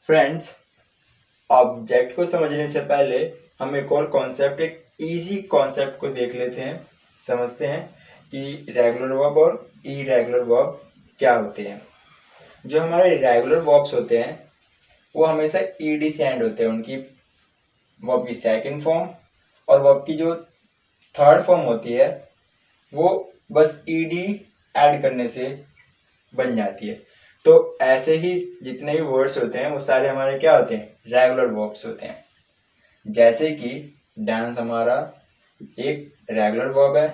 Friends, object को समझने से पहले हम एक और कॉन्सेप्ट, एक इजी कॉन्सेप्ट को देख लेते हैं, समझते हैं कि रेगुलर वर्ब और इरेगुलर वर्ब क्या होते हैं। जो हमारे रेगुलर वर्ब्स होते हैं वो हमेशा ईडी से एंड होते हैं। उनकी वर्ब की सेकंड फॉर्म और वर्ब की जो थर्ड फॉर्म होती है वो बस ईडी ऐड करने से बन जाती है। तो ऐसे ही जितने भी वर्ड्स होते हैं वो सारे हमारे क्या होते हैं, रेगुलर वर्ब्स होते हैं। जैसे कि डांस हमारा एक रेगुलर वर्ब है,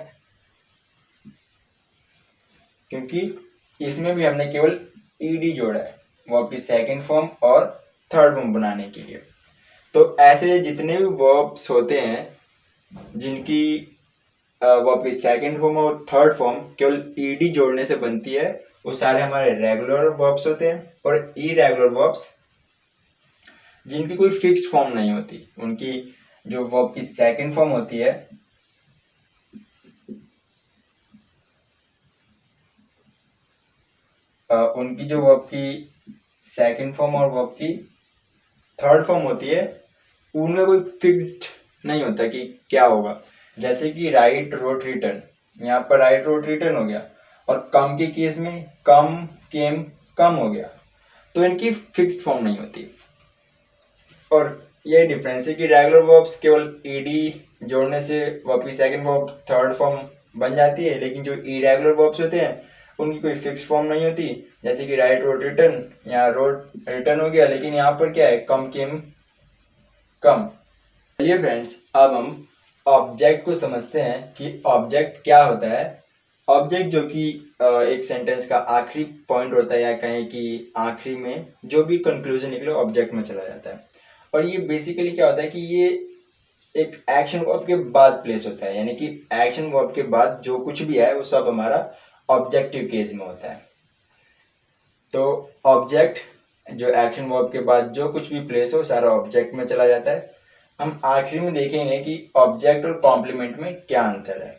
क्योंकि इसमें भी हमने केवल ईडी जोड़ा है वर्ब की सेकंड फॉर्म और थर्ड फॉर्म बनाने के लिए। तो ऐसे जितने भी वर्ब्स होते हैं जिनकी वर्ब की सेकंड फॉर्म और थर्ड फॉर्म केवल ईडी जोड़ने से बनती है वो सारे हमारे रेगुलर वर्ब्स होते हैं। और इरेगुलर वर्ब्स जिनकी कोई फिक्स्ड फॉर्म नहीं होती, उनकी जो वर्ब की सेकंड फॉर्म होती है उनकी जो वर्ब की सेकंड फॉर्म और वर्ब की थर्ड फॉर्म होती है उनका कोई फिक्स्ड नहीं होता कि क्या होगा। जैसे कि राइट, रोट, रिटर्न, यहाँ पर राइट, रोट, रिटर्न हो गया, और कम के केस में कम, केम, कम हो गया। तो इनकी फिक्स्ड फॉर्म नहीं होती। और ये डिफरेंस है कि रेगुलर वर्ब्स केवल ईडी जोड़ने से वर्ब की सेकंड वर्ब थर्ड फॉर्म बन जाती है, लेकिन जो इरेगुलर वर्ब्स होते हैं उनकी कोई फिक्स फॉर्म नहीं होती। जैसे कि राइट, रोट, रिटर्न, यहाँ रोट, रिटर्न हो गया, लेकिन यहाँ पर क्या है, कम, केम, कम। चलिए फ्रेंड्स, अब हम ऑब्जेक्ट को समझते हैं कि ऑब्जेक्ट क्या होता है। ऑब्जेक्ट जो कि एक सेंटेंस का आखिरी पॉइंट होता है, या कहें कि आखिरी में जो भी कंक्लूजन निकले ऑब्जेक्ट में चला जाता है। और ये बेसिकली क्या होता है कि ये एक एक्शन वर्ब के बाद प्लेस होता है, यानी कि एक्शन वर्ब के बाद जो कुछ भी है वो सब हमारा ऑब्जेक्टिव केस में होता है। तो ऑब्जेक्ट जो एक्शन वर्ब के बाद जो कुछ भी प्लेस हो सारा ऑब्जेक्ट में चला जाता है। हम आखिरी में देखेंगे कि ऑब्जेक्ट और कॉम्प्लीमेंट में क्या अंतर है।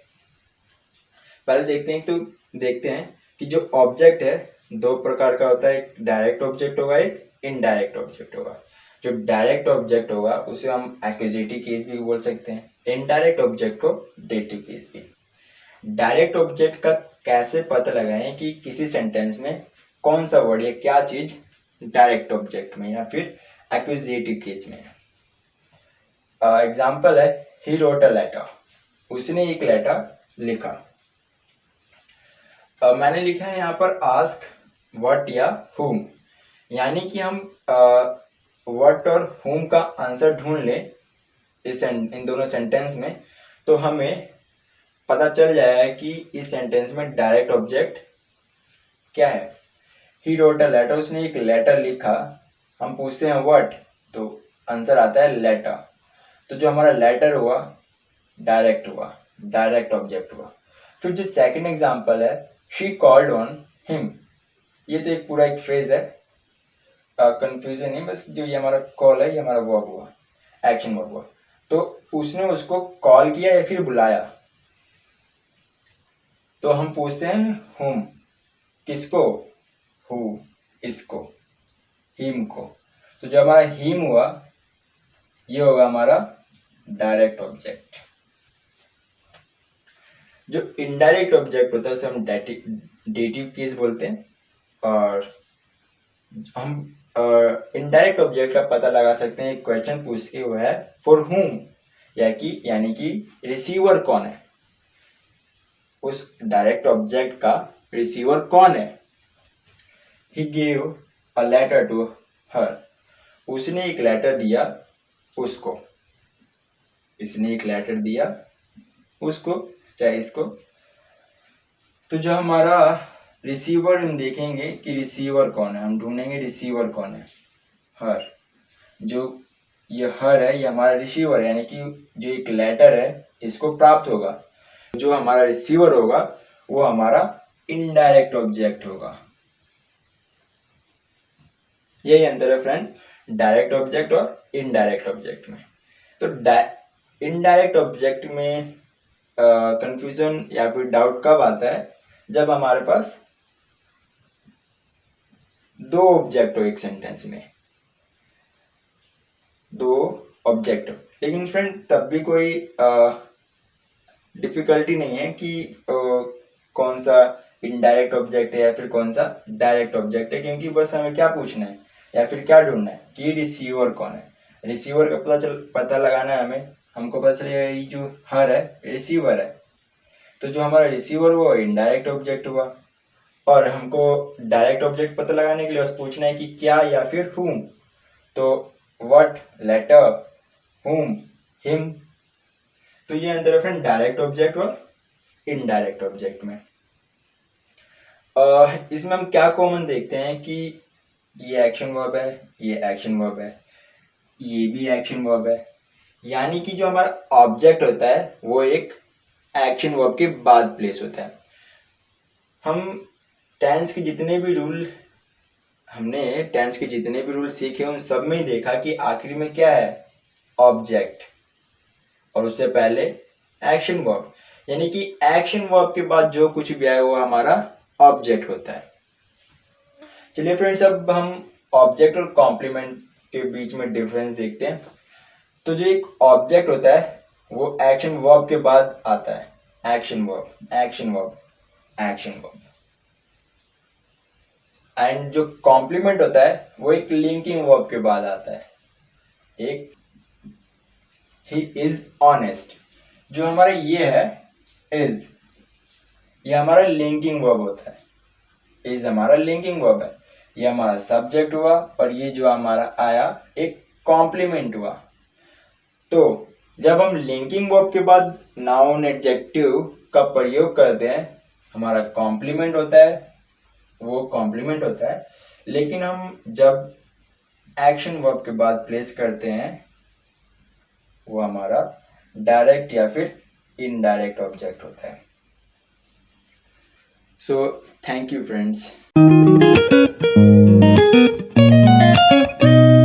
पहले देखते हैं कि जो ऑब्जेक्ट है दो प्रकार का होता है, एक डायरेक्ट ऑब्जेक्ट होगा, एक इनडायरेक्ट ऑब्जेक्ट होगा। जो डायरेक्ट ऑब्जेक्ट होगा उसे हम एक्विजिटिव केस भी बोल सकते हैं, इनडायरेक्ट ऑब्जेक्ट को डेटिव केस भी। डायरेक्ट ऑब्जेक्ट का कैसे पता लगाएं कि किसी सेंटेंस में कौन सा वर्ड या क्या चीज डायरेक्ट ऑब्जेक्ट में या फिर एक्विजिटिव केस में है। एग्जाम्पल है, ही रोट अ लेटर, उसने एक लेटर लिखा। मैंने लिखा है यहाँ पर आस्क, व्हाट या हुम, यानी कि हम व्हाट और हुम का आंसर ढूंढ लें इन दोनों सेंटेंस में, तो हमें पता चल जाएगा कि इस सेंटेंस में डायरेक्ट ऑब्जेक्ट क्या है। ही रोट अ लेटर, उसने एक लेटर लिखा। हम पूछते हैं व्हाट, तो आंसर आता है लेटर। तो जो हमारा लेटर हुआ डायरेक्ट हुआ, डायरेक्ट ऑब्जेक्ट हुआ। फिर जो सेकंड एग्जांपल है, शी कॉल्ड ऑन हिम, ये तो एक पूरा एक फ्रेज है, कंफ्यूजन नहीं, बस जो ये हमारा कॉल है ये हमारा वर्ब हुआ, एक्शन वर्ब हुआ। तो उसने उसको कॉल किया या फिर बुलाया, तो हम पूछते हैं हुम, किसको, हु, इसको, हिम को। तो जो हमारा हिम हुआ ये होगा हमारा डायरेक्ट ऑब्जेक्ट। जो इनडायरेक्ट ऑब्जेक्ट होता है उसे हम डेटिव केस बोलते हैं। और हम इनडायरेक्ट ऑब्जेक्ट का पता लगा सकते हैं, एक क्वेश्चन पूछ के, वो है फॉर हुम, यानी कि रिसीवर कौन है, उस डायरेक्ट ऑब्जेक्ट का रिसीवर कौन है। He gave a letter to her, उसने एक लेटर दिया उसको, इसने एक लेटर दिया उसको, चाहे इसको। तो जो हमारा रिसीवर, हम देखेंगे कि रिसीवर कौन है, हम ढूंढेंगे रिसीवर कौन है, हर। जो ये हर है ये हमारा रिसीवर है, यानी कि जो एक लेटर है इसको प्राप्त होगा। जो हमारा रिसीवर होगा वो हमारा इनडायरेक्ट ऑब्जेक्ट होगा। यही अंतर है फ्रेंड, डायरेक्ट ऑब्जेक्ट और इनडायरेक्ट ऑब्जेक्ट में। तो इनडायरेक्ट ऑब्जेक्ट में कंफ्यूजन या फिर डाउट कब आता है, जब हमारे पास दो ऑब्जेक्ट हो एक सेंटेंस में। दो ऑब्जेक्ट। लेकिन फ्रेंड तब भी कोई डिफिकल्टी नहीं है कि कौन सा इनडायरेक्ट ऑब्जेक्ट है या फिर कौन सा डायरेक्ट ऑब्जेक्ट है, क्योंकि बस हमें क्या पूछना है या फिर क्या ढूंढना है कि रिसीवर कौन है। रिसीवर का पता लगाना है हमें। हमको पता चलेगा ये जो हर है रिसीवर है, तो जो हमारा रिसीवर हुआ इनडायरेक्ट ऑब्जेक्ट हुआ। और हमको डायरेक्ट ऑब्जेक्ट पता लगाने के लिए बस पूछना है कि क्या या फिर whom। तो व्हाट, लेटर, whom, him। तो ये अंतर है फ्रेंड डायरेक्ट ऑब्जेक्ट और इनडायरेक्ट ऑब्जेक्ट में। इसमें हम क्या कॉमन देखते हैं कि ये एक्शन वर्ब है, ये एक्शन वर्ब है, ये भी एक्शन वर्ब है। यानी कि जो हमारा ऑब्जेक्ट होता है वो एक एक्शन वर्ब के बाद प्लेस होता है। हमने टेंस के जितने भी रूल सीखे उन सब में ही देखा कि आखिरी में क्या है, ऑब्जेक्ट, और उससे पहले एक्शन वर्ब। यानी कि एक्शन वर्ब के बाद जो कुछ भी आए वो हमारा ऑब्जेक्ट होता है। चलिए फ्रेंड्स, अब हम ऑब्जेक्ट और कॉम्प्लीमेंट के बीच में डिफरेंस देखते हैं। तो जो एक ऑब्जेक्ट होता है वो एक्शन वर्ब के बाद आता है। Action verb, action verb, action verb. And जो कॉम्प्लीमेंट होता है वो एक लिंकिंग वर्ब के बाद आता है। एक ही इज ऑनेस्ट, जो हमारा ये है इज, ये हमारा लिंकिंग वर्ब होता है। इज हमारा लिंकिंग वर्ब है, ये हमारा सब्जेक्ट हुआ, और ये जो हमारा आया एक कॉम्प्लीमेंट हुआ। तो जब हम लिंकिंग वर्ब के बाद नाउन एडजेक्टिव का प्रयोग करते हैं हमारा कॉम्प्लीमेंट होता है, वो कॉम्प्लीमेंट होता है। लेकिन हम जब एक्शन वर्ब के बाद प्लेस करते हैं वो हमारा डायरेक्ट या फिर इनडायरेक्ट ऑब्जेक्ट होता है। So thank you friends.